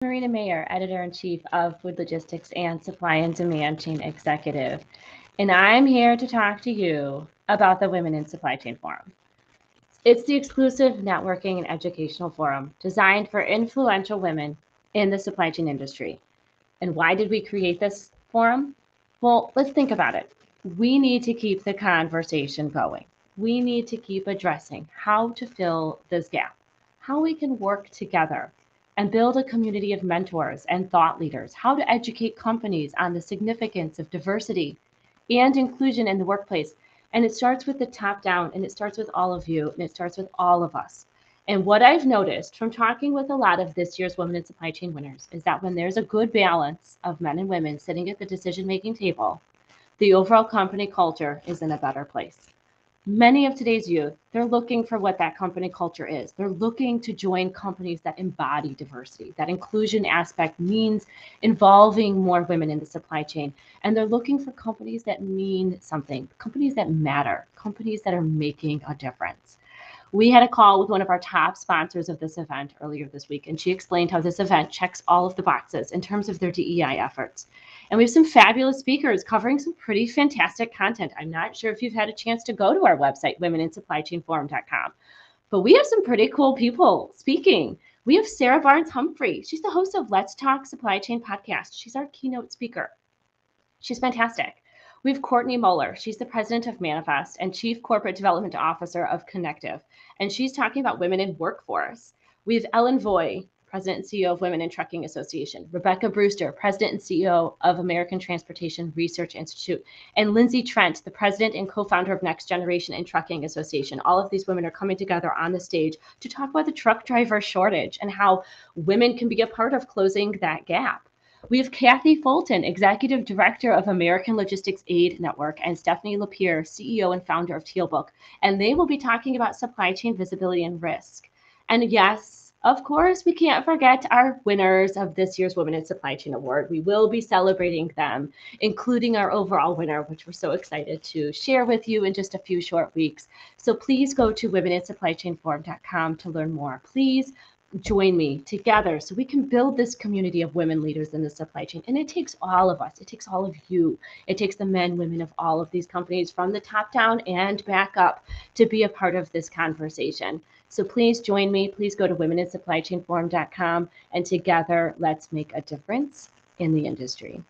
Marina Mayer, Editor-in-Chief of Food Logistics and Supply and Demand Chain Executive, and I'm here to talk to you about the Women in Supply Chain Forum. It's the exclusive networking and educational forum designed for influential women in the supply chain industry. And why did we create this forum? Well, let's think about it. We need to keep the conversation going. We need to keep addressing how to fill this gap, how we can work together and build a community of mentors and thought leaders, how to educate companies on the significance of diversity and inclusion in the workplace. And it starts with the top down, and it starts with all of you, and it starts with all of us. And what I've noticed from talking with a lot of this year's Women in Supply Chain winners is that when there's a good balance of men and women sitting at the decision making table, the overall company culture is in a better place. Many of today's youth, they're looking for what that company culture is. They're looking to join companies that embody diversity. That inclusion aspect means involving more women in the supply chain. And they're looking for companies that mean something, companies that matter, companies that are making a difference. We had a call with one of our top sponsors of this event earlier this week, and she explained how this event checks all of the boxes in terms of their DEI efforts. And we have some fabulous speakers covering some pretty fantastic content. I'm not sure if you've had a chance to go to our website, womeninsupplyschainforum.com, but we have some pretty cool people speaking. We have Sarah Barnes Humphrey. She's the host of Let's Talk Supply Chain podcast. She's our keynote speaker. She's fantastic. We have Courtney Moeller. She's the president of Manifest and chief corporate development officer of Connective, and she's talking about women in workforce. We have Ellen Voy, president and CEO of Women in Trucking Association, Rebecca Brewster, president and CEO of American Transportation Research Institute, and Lindsay Trent, the president and co-founder of Next Generation in Trucking Association. All of these women are coming together on the stage to talk about the truck driver shortage and how women can be a part of closing that gap. We have Kathy Fulton, Executive Director of American Logistics Aid Network, and Stephanie Lapierre, CEO and founder of Tealbook, and they will be talking about supply chain visibility and risk. And yes, of course, we can't forget our winners of this year's Women in Supply Chain Award. We will be celebrating them, including our overall winner, which we're so excited to share with you in just a few short weeks. So please go to womeninsupplychainforum.com to learn more. Please join me together so we can build this community of women leaders in the supply chain. And it takes all of us. It takes all of you. It takes the men, women of all of these companies from the top down and back up to be a part of this conversation. So please join me. Please go to womeninssupplychainforum.com and together let's make a difference in the industry.